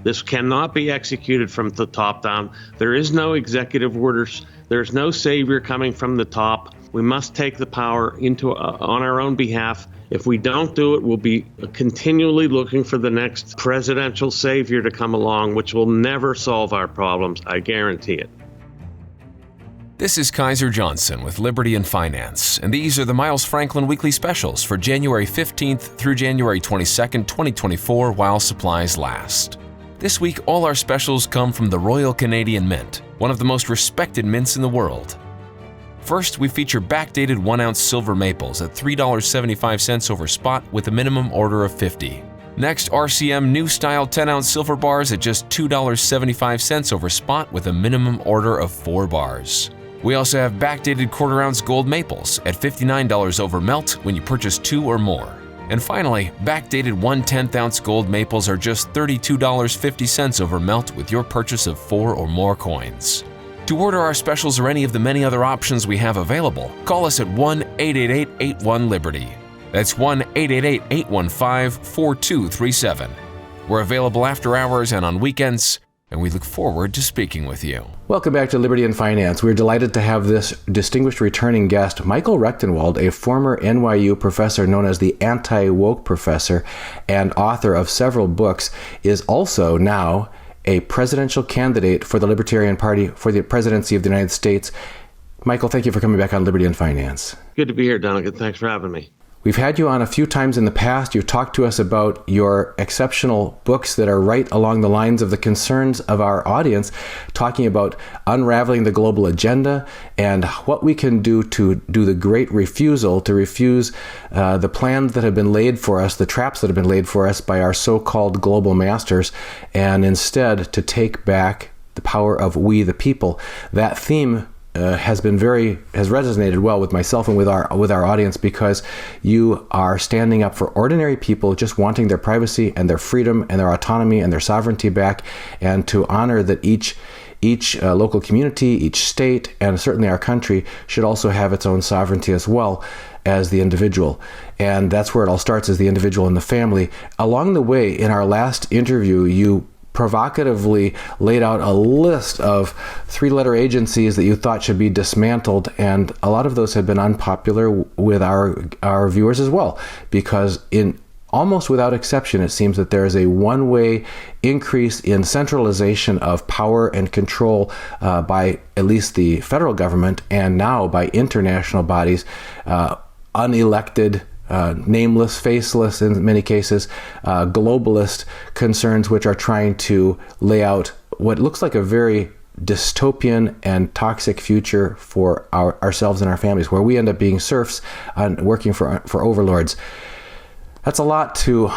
This cannot be executed from the top down. There is no executive orders. There's no savior coming from the top. We must take the power on our own behalf. If we don't do it, we'll be continually looking for the next presidential savior to come along, which will never solve our problems. I guarantee it. This is Kaiser Johnson with Liberty and Finance, and these are the Miles Franklin Weekly Specials for January 15th through January 22nd, 2024, while supplies last. This week, all our specials come from the Royal Canadian Mint, one of the most respected mints in the world. First, we feature backdated 1-ounce silver maples at $3.75 over spot with a minimum order of 50. Next, RCM new style 10-ounce silver bars at just $2.75 over spot with a minimum order of 4 bars. We also have backdated 1/4-ounce gold maples at $59 over melt when you purchase 2 or more. And finally, backdated 1/10-ounce gold maples are just $32.50 over melt with your purchase of 4 or more coins. To order our specials or any of the many other options we have available, call us at 1-888-81-LIBERTY. That's 1-888-815-4237. We're available after hours and on weekends, and we look forward to speaking with you. Welcome back to Liberty and Finance. We're delighted to have this distinguished returning guest, Michael Rectenwald, a former NYU professor known as the anti-woke professor and author of several books, is also now a presidential candidate for the Libertarian Party for the presidency of the United States. Michael, thank you for coming back on Liberty and Finance. Good to be here, Donegan. Thanks for having me. We've had you on a few times in the past. You've talked to us about your exceptional books that are right along the lines of the concerns of our audience, talking about unraveling the global agenda and what we can do to do the great refusal, to refuse the plans that have been laid for us, the traps that have been laid for us by our so-called global masters, and instead to take back the power of we the people. That theme has resonated well with myself and with our audience, because you are standing up for ordinary people just wanting their privacy and their freedom and their autonomy and their sovereignty back, and to honor that each local community, each state, and certainly our country should also have its own sovereignty as well as the individual. And that's where it all starts, as the individual and the family. Along the way, in our last interview, you provocatively laid out a list of 3-letter agencies that you thought should be dismantled, and a lot of those have been unpopular with our viewers as well, because in almost without exception, it seems that there is a one-way increase in centralization of power and control by at least the federal government, and now by international bodies, unelected, nameless, faceless in many cases, globalist concerns, which are trying to lay out what looks like a very dystopian and toxic future for ourselves and our families, where we end up being serfs and working for overlords. That's a lot to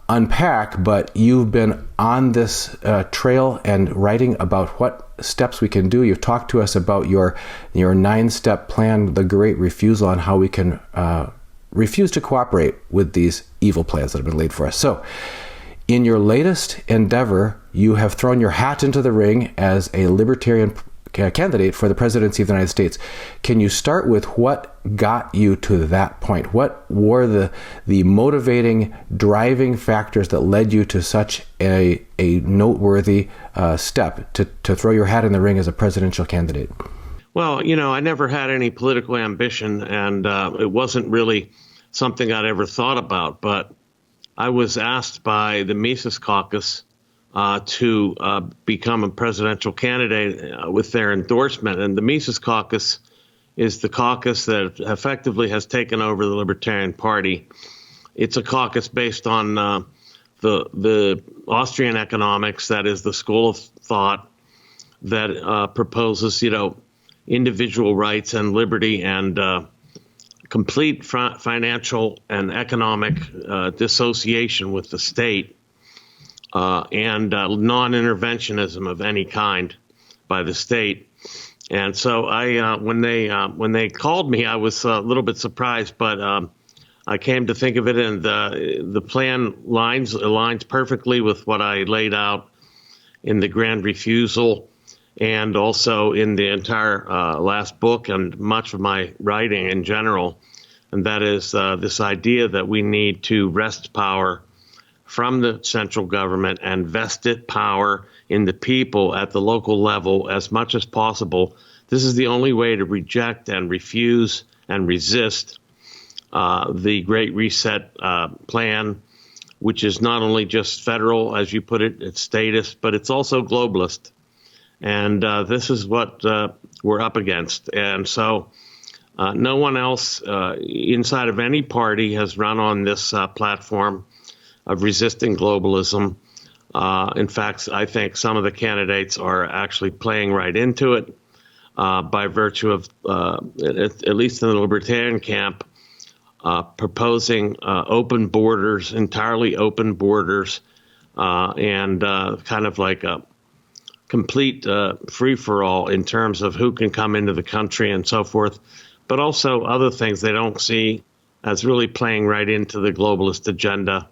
unpack, but you've been on this trail and writing about what steps we can do. You've talked to us about your 9-step plan, the great refusal, on how we can refuse to cooperate with these evil plans that have been laid for us. So, in your latest endeavor, you have thrown your hat into the ring as a Libertarian candidate for the presidency of the United States. Can you start with what got you to that point? What were the motivating, driving factors that led you to such a noteworthy step to throw your hat in the ring as a presidential candidate? Well, I never had any political ambition, and it wasn't really something I'd ever thought about. But I was asked by the Mises Caucus to become a presidential candidate with their endorsement. And the Mises Caucus is the caucus that effectively has taken over the Libertarian Party. It's a caucus based on the Austrian economics, that is the school of thought that proposes, individual rights and liberty and complete financial and economic dissociation with the state and non-interventionism of any kind by the state. And so when they called me, I was a little bit surprised, but I came to think of it, and the plan aligns perfectly with what I laid out in the Grand Refusal, and also in the entire last book and much of my writing in general. And that is this idea that we need to wrest power from the central government and vested power in the people at the local level as much as possible. This is the only way to reject and refuse and resist the Great Reset plan, which is not only just federal, as you put it, it's statist, but it's also globalist. And this is what we're up against. And so no one else inside of any party has run on this platform of resisting globalism. In fact, I think some of the candidates are actually playing right into it by virtue of, at least in the Libertarian camp, proposing open borders, entirely open borders, and kind of like a complete free-for-all in terms of who can come into the country and so forth, but also other things they don't see as really playing right into the globalist agenda.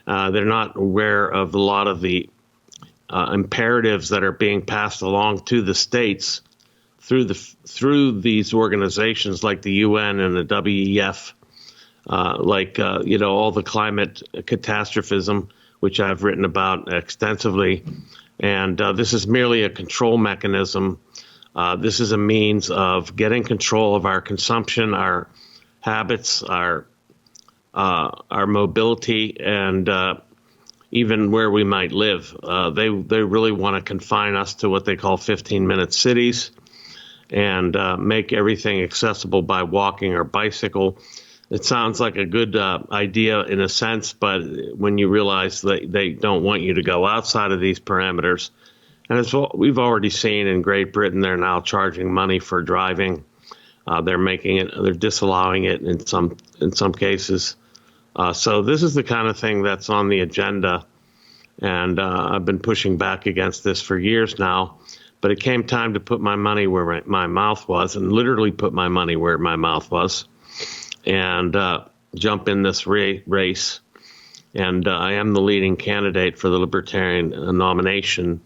They're not aware of a lot of the imperatives that are being passed along to the states through these organizations like the UN and the WEF, all the climate catastrophism, which I've written about extensively. And this is merely a control mechanism. This is a means of getting control of our consumption, our habits, our mobility, and even where we might live. They really want to confine us to what they call 15-minute cities and make everything accessible by walking or bicycle. It sounds like a good idea in a sense, but when you realize that they don't want you to go outside of these parameters, and as we've already seen in Great Britain, they're now charging money for driving. They're disallowing it in some cases. So this is the kind of thing that's on the agenda, and I've been pushing back against this for years now. But it came time to put my money where my mouth was, and literally put my money where my mouth was, and jump in this race. And I am the leading candidate for the Libertarian nomination.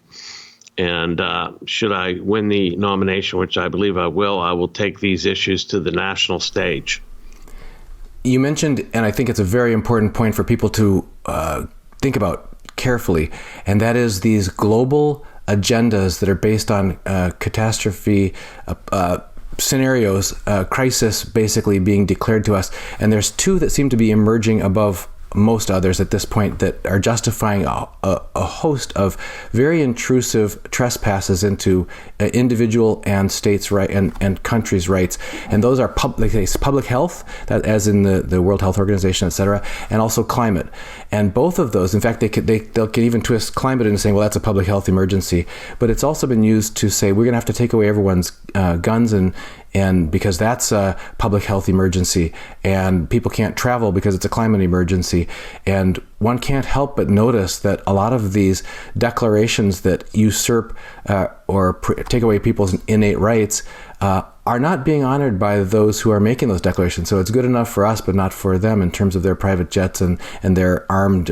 And should I win the nomination, which I believe I will take these issues to the national stage. You mentioned, and I think it's a very important point for people to think about carefully, and that is these global agendas that are based on catastrophe scenarios, crisis basically being declared to us. And there's two that seem to be emerging above most others at this point that are justifying a host of very intrusive trespasses into individual and states' right and countries' rights, and those are public health, that as in the World Health Organization, etc., and also climate. And both of those, in fact, they can even twist climate into saying, well, that's a public health emergency, but it's also been used to say we're going to have to take away everyone's guns and because that's a public health emergency, and people can't travel because it's a climate emergency. And one can't help but notice that a lot of these declarations that usurp or take away people's innate rights are not being honored by those who are making those declarations. So it's good enough for us, but not for them in terms of their private jets and their armed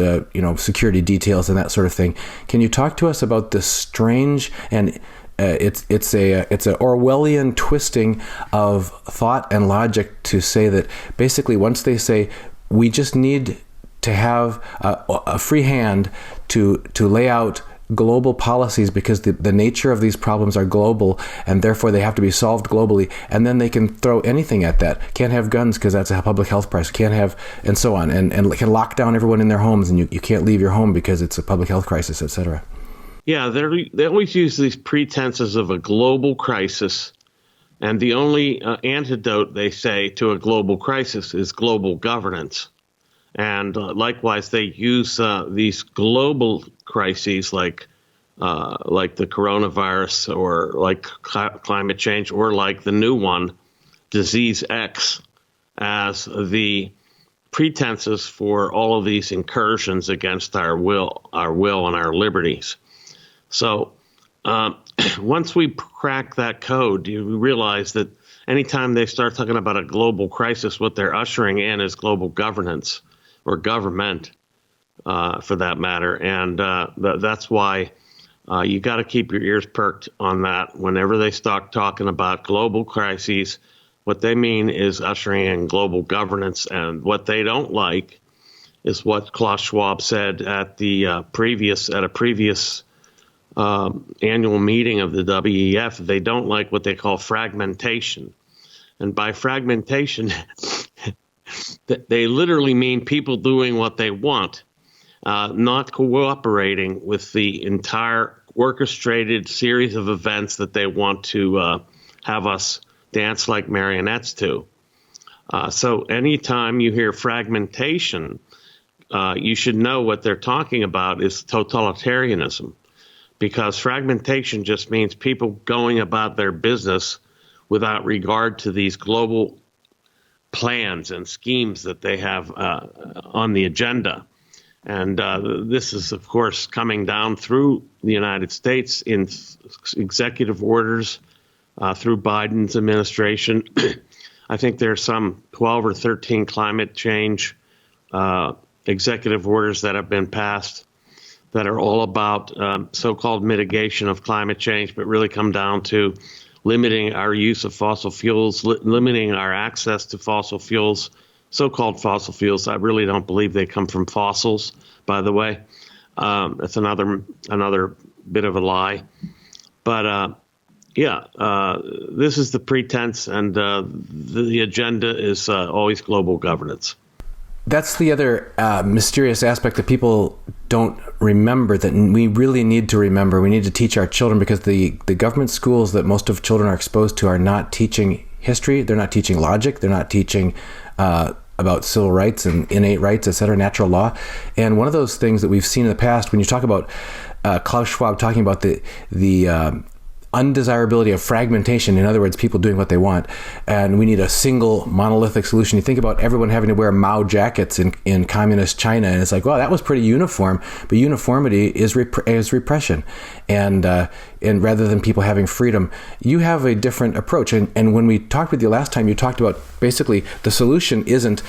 security details and that sort of thing. Can you talk to us about this strange and it's a Orwellian twisting of thought and logic to say that basically once they say we just need to have a free hand to lay out global policies because the nature of these problems are global and therefore they have to be solved globally, and then they can throw anything at that. Can't have guns because that's a public health crisis. Can't have, and so on, and can lock down everyone in their homes, and you can't leave your home because it's a public health crisis, etc. Yeah, they always use these pretenses of a global crisis, and the only antidote, they say, to a global crisis is global governance. And likewise, they use these global crises like the coronavirus or like climate change or like the new one, Disease X, as the pretenses for all of these incursions against our will and our liberties. So once we crack that code, you realize that anytime they start talking about a global crisis, what they're ushering in is global governance or government, for that matter. And that's why you got to keep your ears perked on that. Whenever they start talking about global crises, what they mean is ushering in global governance. And what they don't like is what Klaus Schwab said at a previous annual meeting of the WEF. They don't like what they call fragmentation. And by fragmentation, they literally mean people doing what they want, not cooperating with the entire orchestrated series of events that they want to have us dance like marionettes to. So anytime you hear fragmentation, you should know what they're talking about is totalitarianism, because fragmentation just means people going about their business without regard to these global plans and schemes that they have on the agenda. And this is, of course, coming down through the United States in executive orders through Biden's administration. I think there are some 12 or 13 climate change executive orders that have been passed that are all about so-called mitigation of climate change, but really come down to limiting our use of fossil fuels, limiting our access to fossil fuels, so-called fossil fuels. I really don't believe they come from fossils, by the way. That's another bit of a lie. But this is the pretense, and the agenda is always global governance. That's the other mysterious aspect that people don't remember, that we really need to remember. We need to teach our children, because the government schools that most of children are exposed to are not teaching history. They're not teaching logic. They're not teaching about civil rights and innate rights, et cetera, natural law. And one of those things that we've seen in the past, when you talk about Klaus Schwab talking about the undesirability of fragmentation, in other words, people doing what they want, and we need a single monolithic solution. You think about everyone having to wear Mao jackets in communist China, and it's like, well, that was pretty uniform, but uniformity is repression, and rather than people having freedom, you have a different approach. And when we talked with you last time, you talked about basically the solution isn't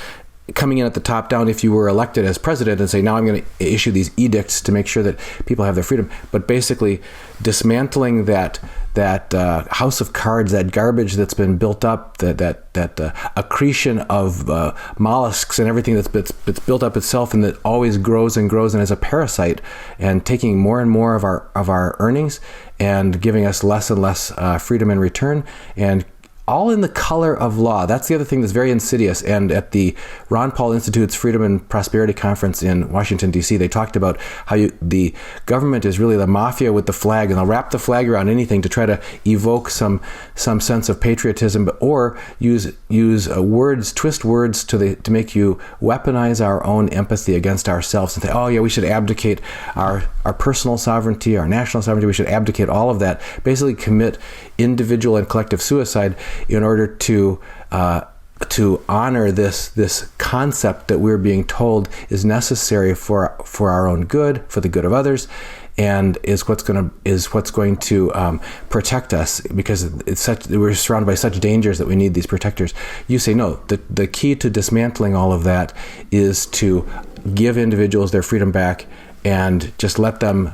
coming in at the top down if you were elected as president and say, now I'm going to issue these edicts to make sure that people have their freedom, but basically dismantling that house of cards, that garbage that's been built up, that accretion of mollusks and everything that's built up itself and that always grows and grows and is a parasite, and taking more and more of our earnings and giving us less and less freedom in return, and all in the color of law. That's the other thing that's very insidious. And at the Ron Paul Institute's Freedom and Prosperity Conference in Washington, D.C., they talked about how the government is really the mafia with the flag, and they'll wrap the flag around anything to try to evoke some sense of patriotism, or use words, twist words to make you weaponize our own empathy against ourselves and say, oh yeah, we should abdicate our personal sovereignty, our national sovereignty, we should abdicate all of that, basically commit individual and collective suicide in order to honor this concept that we're being told is necessary for our own good, for the good of others, and is what's going to protect us, because we're surrounded by such dangers that we need these protectors. You say no. The key to dismantling all of that is to give individuals their freedom back and just let them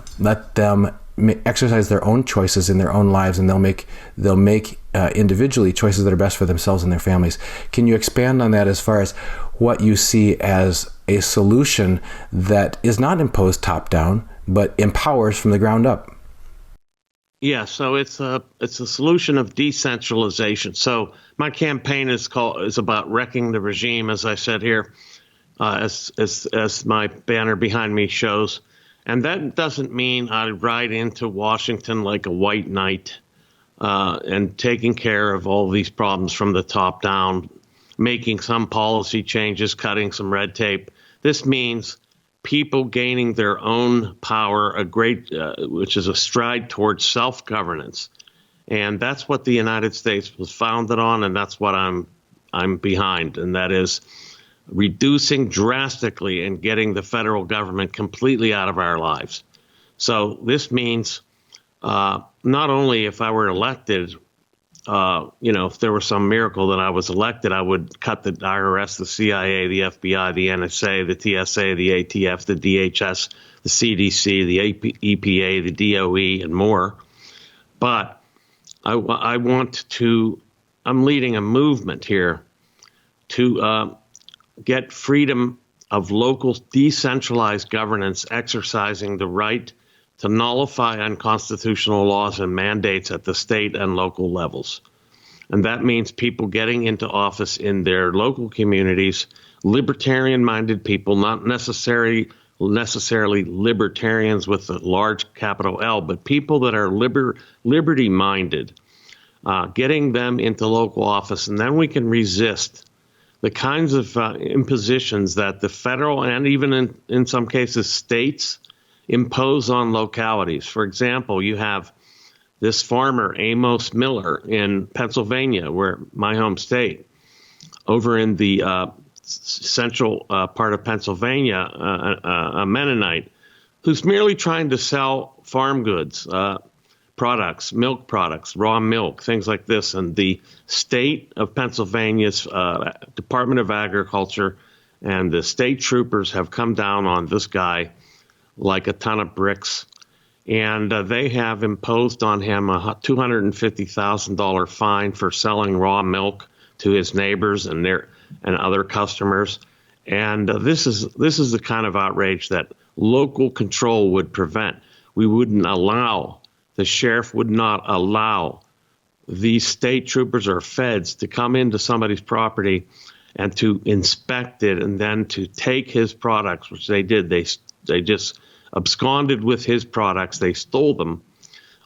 exercise their own choices in their own lives, and they'll make individually choices that are best for themselves and their families. Can you expand on that as far as what you see as a solution that is not imposed top down, but empowers from the ground up? Yeah, so it's a solution of decentralization. So my campaign is about wrecking the regime, as I said here, as my banner behind me shows. And that doesn't mean I ride into Washington like a white knight and taking care of all these problems from the top down, making some policy changes, cutting some red tape. This means people gaining their own power, which is a stride towards self-governance. And that's what the United States was founded on, and that's what I'm behind, and that is reducing drastically and getting the federal government completely out of our lives. So this means not only if I were elected, if there was some miracle that I was elected, I would cut the IRS, the CIA, the FBI, the NSA, the TSA, the ATF, the DHS, the CDC, the EPA, the DOE, and more. But I'm leading a movement here to get freedom of local decentralized governance exercising the right to nullify unconstitutional laws and mandates at the state and local levels. And that means people getting into office in their local communities, libertarian-minded people, not necessarily libertarians with a large capital L, but people that are liberty-minded, getting them into local office. And then we can resist the kinds of impositions that the federal and even in some cases states impose on localities. For example, you have this farmer, Amos Miller, in Pennsylvania, where my home state, over in the central part of Pennsylvania, a Mennonite, who's merely trying to sell farm goods, products, milk products, raw milk, things like this. And the state of Pennsylvania's Department of Agriculture and the state troopers have come down on this guy like a ton of bricks. And they have imposed on him a $250,000 fine for selling raw milk to his neighbors and other customers. And this is the kind of outrage that local control would prevent. We wouldn't allow, the sheriff would not allow these state troopers or feds to come into somebody's property and to inspect it and then to take his products, which they did. They just absconded with his products. They stole them.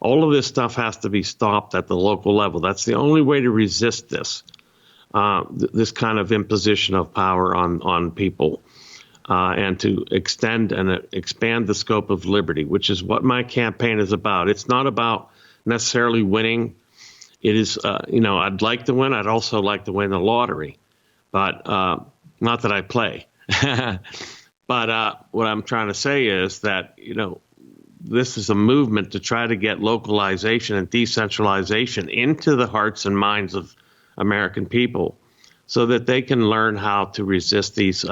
All of this stuff has to be stopped at the local level. That's the only way to resist this, this kind of imposition of power on people, and to extend and expand the scope of liberty, which is what my campaign is about. It's not about necessarily winning. It is, I'd like to win. I'd also like to win the lottery, but not that I play. But what I'm trying to say is that, this is a movement to try to get localization and decentralization into the hearts and minds of American people so that they can learn how to resist this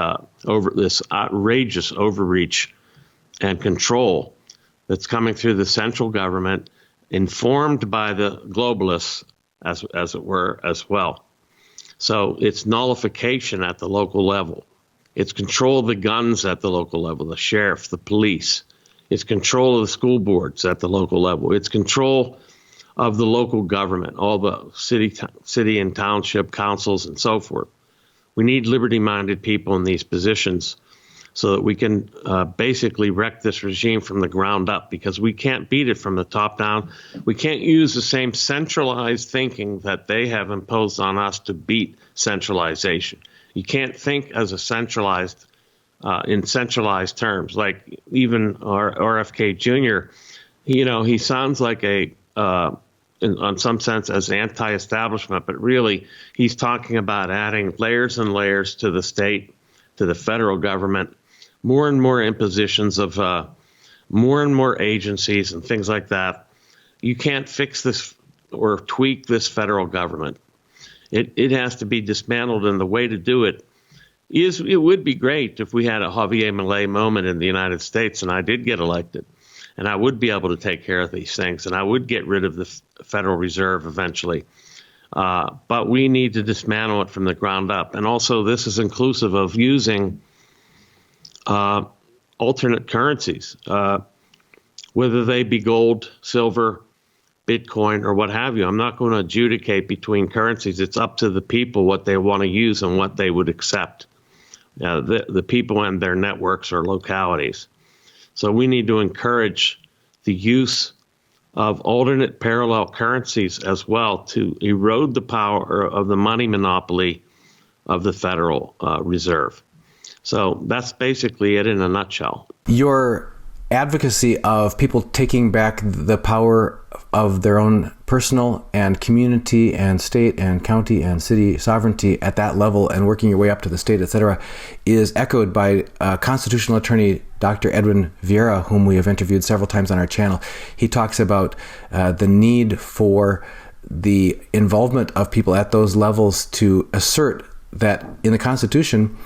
outrageous overreach and control that's coming through the central government, informed by the globalists, as it were, as well. So it's nullification at the local level. It's control of the guns at the local level, the sheriff, the police. It's control of the school boards at the local level. It's control of the local government, all the city and township councils and so forth. We need liberty-minded people in these positions so that we can basically wreck this regime from the ground up, because we can't beat it from the top down. We can't use the same centralized thinking that they have imposed on us to beat centralization. You can't think as a centralized, in centralized terms. Like even RFK Jr., he sounds like in some sense as anti-establishment, but really he's talking about adding layers and layers to the state, to the federal government, more and more impositions of more and more agencies and things like that. You can't fix this or tweak this federal government. It has to be dismantled, and the way to do it is, it would be great if we had a Javier Milei moment in the United States and I did get elected, and I would be able to take care of these things, and I would get rid of the Federal Reserve eventually. But we need to dismantle it from the ground up. And also, this is inclusive of using alternate currencies, whether they be gold, silver, Bitcoin, or what have you. I'm not going to adjudicate between currencies. It's up to the people what they want to use and what they would accept, the people and their networks or localities. So we need to encourage the use of alternate parallel currencies as well to erode the power of the money monopoly of the Federal Reserve. So that's basically it in a nutshell. Your advocacy of people taking back the power of their own personal and community and state and county and city sovereignty at that level and working your way up to the state, etc., is echoed by constitutional attorney Dr. Edwin Vieira, whom we have interviewed several times on our channel. He talks about the need for the involvement of people at those levels to assert that in the Constitution,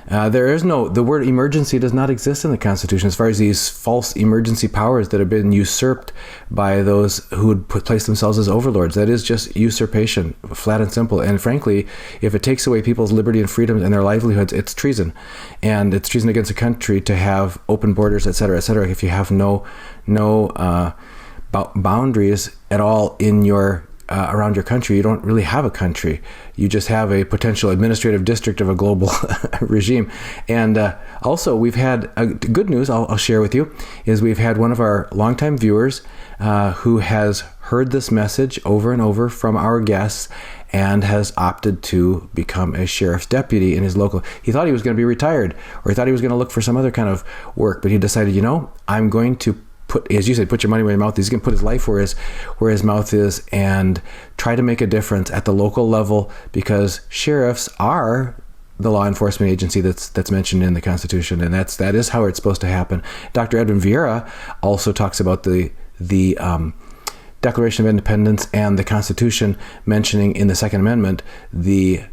The word emergency does not exist in the Constitution as far as these false emergency powers that have been usurped by those who would place themselves as overlords. That is just usurpation, flat and simple. And frankly, if it takes away people's liberty and freedom and their livelihoods, it's treason. And it's treason against a country to have open borders, et cetera, if you have no boundaries at all in your around your country. You don't really have a country. You just have a potential administrative district of a global regime. And also, we've had good news I'll share with you, is we've had one of our longtime viewers who has heard this message over and over from our guests and has opted to become a sheriff's deputy in his local. He thought he was going to be retired, or he thought he was going to look for some other kind of work, but he decided, I'm going to put, as you said, put your money where your mouth is. He's going to put his life where his mouth is and try to make a difference at the local level, because sheriffs are the law enforcement agency that's mentioned in the Constitution, and that is how it's supposed to happen. Dr. Edwin Vieira also talks about the Declaration of Independence and the Constitution, mentioning in the Second Amendment the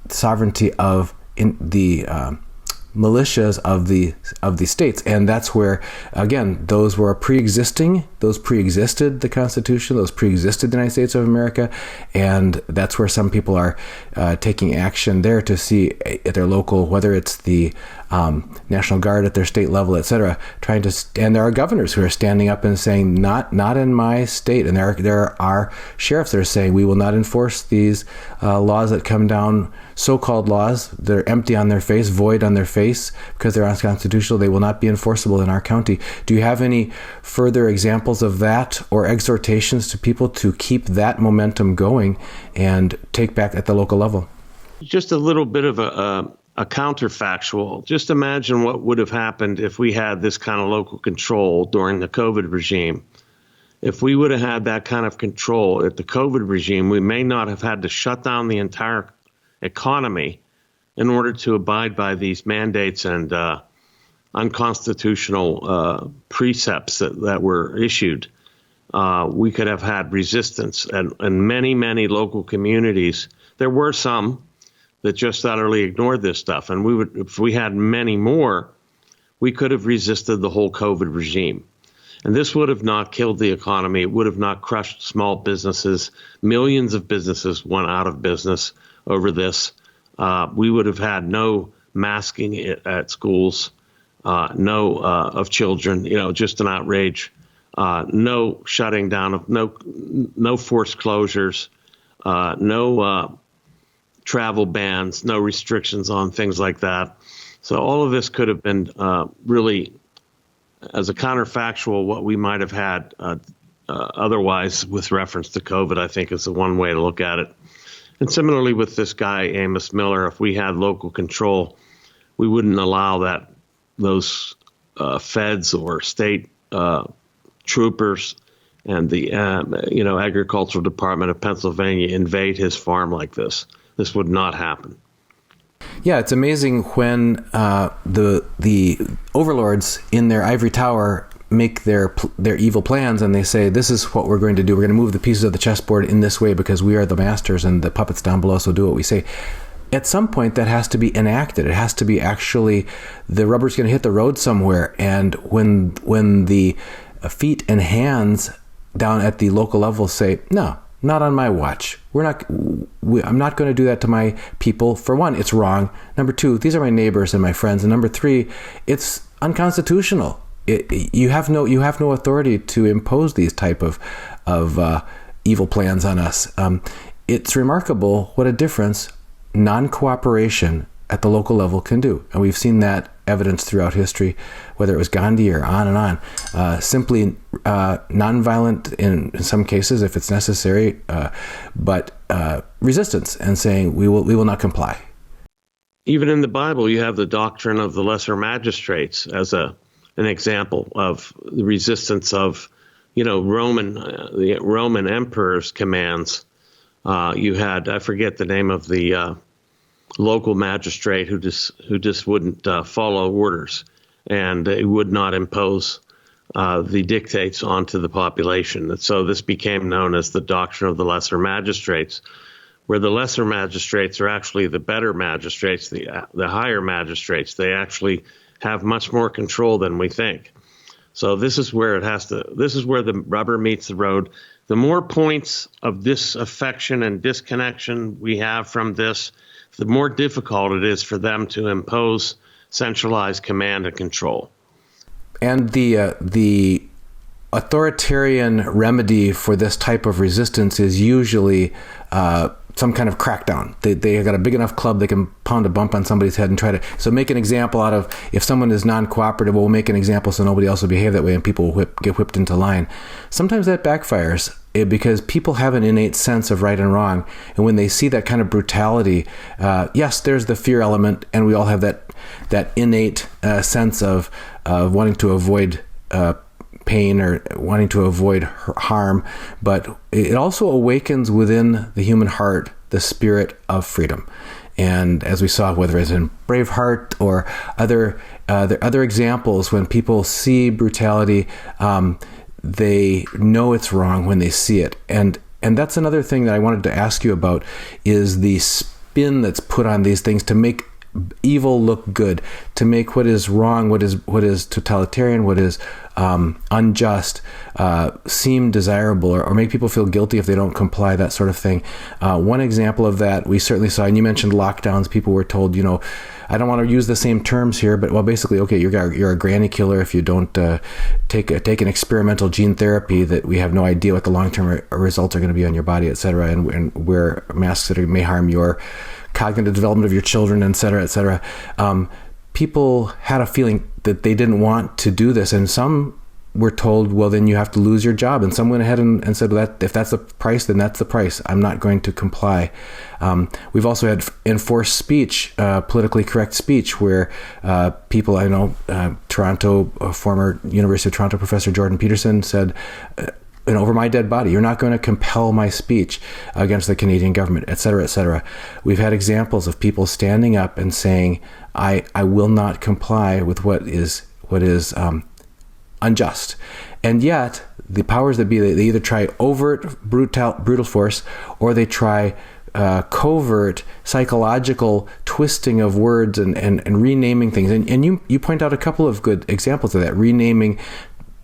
sovereignty of the militias of the states. And that's where, again, those preexisted the Constitution, those preexisted the United States of America, and that's where some people are taking action there to see at their local, whether it's the National Guard at their state level, etc., and there are governors who are standing up and saying, not in my state, and there are sheriffs that are saying, we will not enforce these laws that come down, so-called laws that are empty on their face, void on their face, because they're unconstitutional. They will not be enforceable in our county. Do you have any further examples of that, or exhortations to people to keep that momentum going and take back at the local level? Just a little bit of a counterfactual. Just imagine what would have happened if we had this kind of local control during the COVID regime. If we would have had that kind of control at the COVID regime, we may not have had to shut down the entire economy in order to abide by these mandates and unconstitutional precepts that were issued. We could have had resistance, and many, many local communities. There were some that just utterly ignored this stuff, and if we had many more, we could have resisted the whole COVID regime. And this would have not killed the economy. It would have not crushed small businesses. Millions of businesses went out of business over this. We would have had no masking at schools, no of children, just an outrage, no shutting down of no forced closures, no travel bans, no restrictions on things like that. So all of this could have been really, as a counterfactual, what we might have had otherwise with reference to COVID, I think is the one way to look at it. And similarly with this guy, Amos Miller, if we had local control, we wouldn't allow those feds or state troopers and the agricultural department of Pennsylvania invade his farm like this. This would not happen. Yeah, it's amazing when the overlords in their ivory tower make their evil plans, and they say, this is what we're going to do. We're going to move the pieces of the chessboard in this way because we are the masters and the puppets down below, so do what we say. At some point, that has to be enacted. It has to be actually, the rubber's going to hit the road somewhere. And when the feet and hands down at the local level say, no, not on my watch. I'm not going to do that to my people. For one, it's wrong. Number two, these are my neighbors and my friends. And number three, it's unconstitutional. You have no authority to impose these type of evil plans on us. It's remarkable what a difference non-cooperation at the local level can do. And we've seen that evidence throughout history, whether it was Gandhi or on and on. Simply nonviolent in some cases if it's necessary, but resistance and saying we will not comply. Even in the Bible, you have the doctrine of the lesser magistrates as an example of the resistance of, the Roman emperor's commands. You had, I forget the name of the local magistrate who just wouldn't follow orders, and he would not impose the dictates onto the population. And so this became known as the doctrine of the lesser magistrates. where the lesser magistrates are actually the better magistrates, the higher magistrates. They actually have much more control than we think. So this is where the rubber meets the road. The more points of disaffection and disconnection we have from this, the more difficult it is for them to impose centralized command and control. And the authoritarian remedy for this type of resistance is usually some kind of crackdown. They got a big enough club, they can pound a bump on somebody's head and try to, so make an example out of, if someone is non-cooperative, we'll make an example so nobody else will behave that way and people will get whipped into line. Sometimes that backfires because people have an innate sense of right and wrong. And when they see that kind of brutality, yes, there's the fear element, and we all have that innate sense of wanting to avoid pain or wanting to avoid harm, but it also awakens within the human heart the spirit of freedom. And as we saw, whether it's in Braveheart or other examples, when people see brutality, they know it's wrong when they see it. And that's another thing that I wanted to ask you about, is the spin that's put on these things to make evil look good, to make what is wrong, what is totalitarian, what is unjust, seem desirable, or make people feel guilty if they don't comply, that sort of thing. One example of that we certainly saw, and you mentioned lockdowns. People were told, I don't want to use the same terms here, but basically, okay, you're a granny killer if you don't take an experimental gene therapy that we have no idea what the long-term results are going to be on your body, et cetera, and wear masks that may harm your cognitive development of your children, et cetera, et cetera. People had a feeling that they didn't want to do this, and some were told, well, then you have to lose your job. And some went ahead and said, well, if that's the price, then that's the price. I'm not going to comply. We've also had enforced speech, politically correct speech, where people, I know, former University of Toronto professor Jordan Peterson said, over my dead body, you're not going to compel my speech against the Canadian government, et cetera, et cetera. We've had examples of people standing up and saying, I will not comply with what is unjust. And yet, the powers that be, they either try overt brutal force, or they try covert psychological twisting of words and renaming things. And you point out a couple of good examples of that, renaming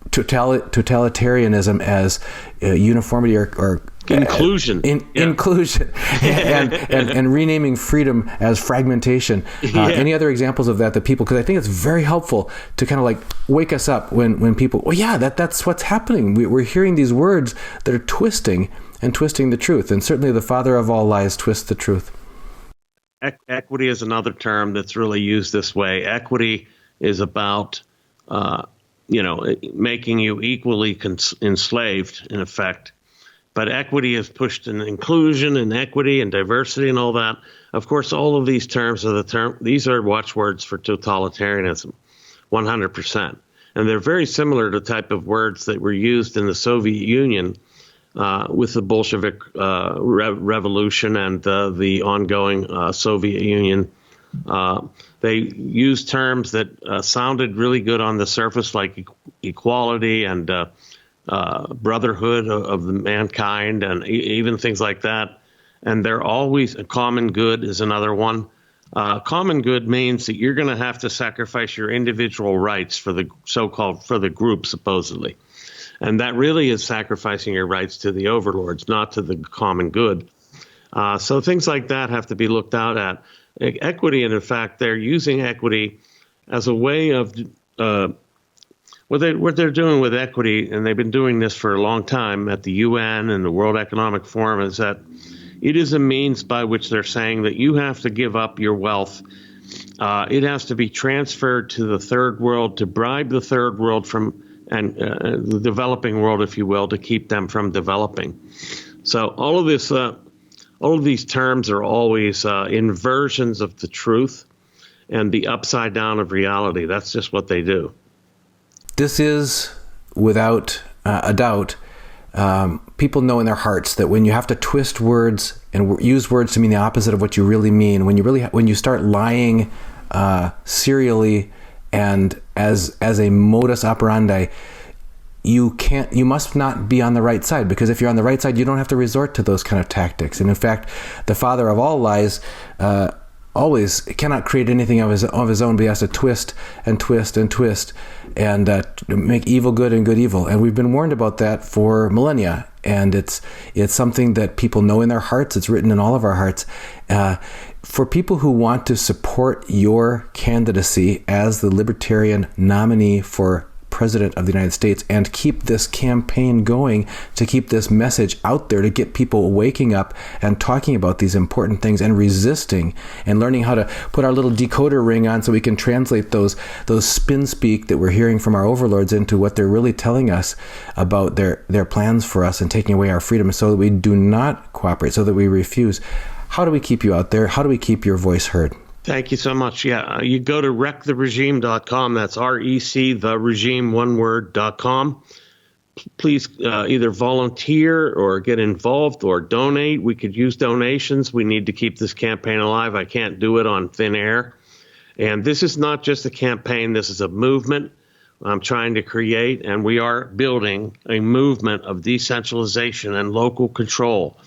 totalitarianism as uniformity or inclusion, inclusion, and renaming freedom as fragmentation. Any other examples of that people? Because I think it's very helpful to kind of like wake us up when people. Well, yeah, that's what's happening. We're hearing these words that are twisting the truth, and certainly the father of all lies twists the truth. Equity is another term that's really used this way. Equity is about making you equally enslaved, in effect. But equity is pushed in inclusion and equity and diversity and all that. Of course, all of these terms these are watchwords for totalitarianism, 100%. And they're very similar to the type of words that were used in the Soviet Union with the Bolshevik revolution and the ongoing Soviet Union. They used terms that sounded really good on the surface, like equality and brotherhood of the mankind, and even things like that. And they're always a common good is another one. Common good means that you're going to have to sacrifice your individual rights for the group, supposedly. And that really is sacrificing your rights to the overlords, not to the common good. So things like that have to be looked out at. Equity, and in fact, they're using equity as a way of what they're doing with equity, and they've been doing this for a long time at the UN and the World Economic Forum, is that it is a means by which they're saying that you have to give up your wealth. It has to be transferred to the third world to bribe the third world the developing world, if you will, to keep them from developing. So all of these terms are always inversions of the truth and the upside down of reality. That's just what they do. This is, without a doubt, people know in their hearts that when you have to twist words and use words to mean the opposite of what you really mean, when you start lying serially and as a modus operandi, you must not be on the right side, because if you're on the right side, you don't have to resort to those kind of tactics. And in fact, the father of all lies always cannot create anything of his own, but he has to twist and twist and twist and make evil good and good evil. And we've been warned about that for millennia. And it's something that people know in their hearts. It's written in all of our hearts. For people who want to support your candidacy as the Libertarian nominee for President of the United States and keep this campaign going, to keep this message out there, to get people waking up and talking about these important things and resisting and learning how to put our little decoder ring on so we can translate those spin speak that we're hearing from our overlords into what they're really telling us about their plans for us and taking away our freedom, so that we do not cooperate, so that we refuse. How do we keep you out there? How do we keep your voice heard? Thank you so much. Yeah, you go to rectheregime.com. That's REC, the regime, one word.com. Please either volunteer or get involved or donate. We could use donations. We need to keep this campaign alive. I can't do it on thin air. And this is not just a campaign. This is a movement I'm trying to create, and we are building a movement of decentralization and local control.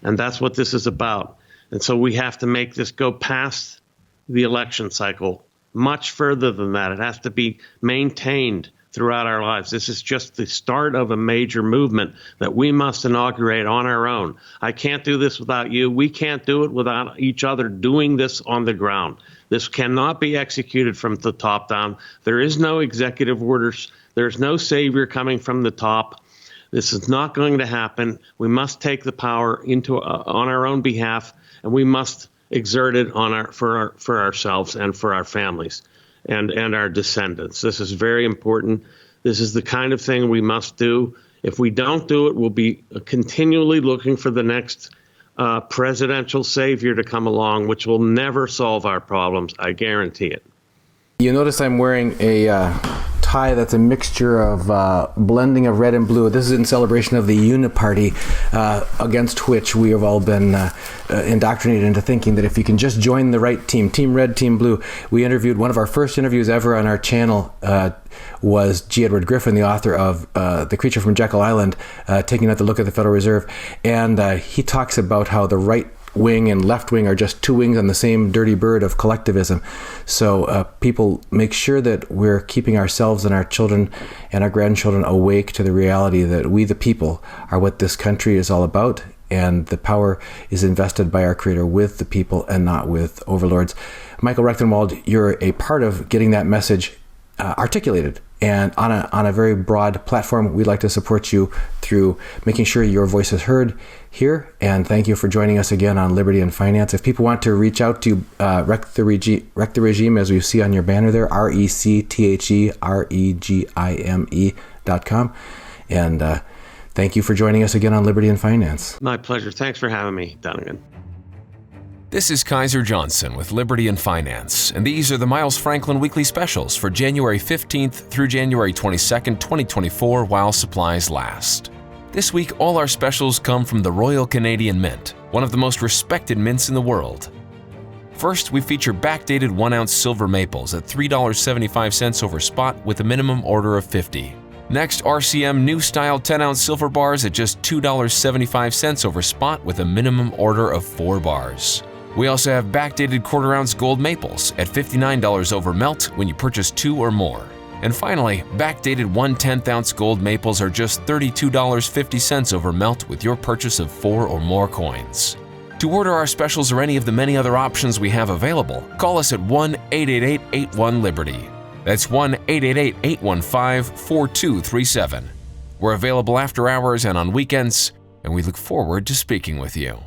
And that's what this is about. And so we have to make this go past the election cycle, much further than that. It has to be maintained throughout our lives. This is just the start of a major movement that we must inaugurate on our own. I can't do this without you. We can't do it without each other doing this on the ground. This cannot be executed from the top down. There is no executive orders. There's no savior coming from the top. This is not going to happen. We must take the power on our own behalf, and we must exert it for ourselves and for our families and our descendants. This is very important. This is the kind of thing we must do. If we don't do it, we'll be continually looking for the next presidential savior to come along, which will never solve our problems. I guarantee it. You notice I'm wearing a tie that's a mixture of blending of red and blue. This is in celebration of the Uniparty, against which we have all been indoctrinated into thinking that if you can just join the right team, Team Red, Team Blue. We interviewed, one of our first interviews ever on our channel was G. Edward Griffin, the author of The Creature from Jekyll Island, taking another look at the Federal Reserve. And he talks about how the right wing and left wing are just two wings on the same dirty bird of collectivism. So people, make sure that we're keeping ourselves and our children and our grandchildren awake to the reality that we, the people, are what this country is all about, and the power is invested by our Creator with the people and not with overlords. Michael Rectenwald, you're a part of getting that message articulated, and on a very broad platform. We'd like to support you through making sure your voice is heard here, and thank you for joining us again on Liberty and Finance. If people want to reach out to you, Rec the Regime, as we see on your banner there, RectheRegime.com. And thank you for joining us again on Liberty and Finance. My pleasure. Thanks for having me, Donegan. This is Kaiser Johnson with Liberty and Finance, and these are the Miles Franklin Weekly Specials for January 15th through January 22nd, 2024, while supplies last. This week, all our specials come from the Royal Canadian Mint, one of the most respected mints in the world. First, we feature backdated 1-ounce silver maples at $3.75 over spot with a minimum order of 50. Next, RCM new style 10-ounce silver bars at just $2.75 over spot with a minimum order of 4 bars. We also have backdated quarter-ounce gold maples at $59 over melt when you purchase 2 or more. And finally, backdated 1/10-ounce gold maples are just $32.50 over melt with your purchase of 4 or more coins. To order our specials or any of the many other options we have available, call us at 1-888-81-LIBERTY. That's 1-888-815-4237. We're available after hours and on weekends, and we look forward to speaking with you.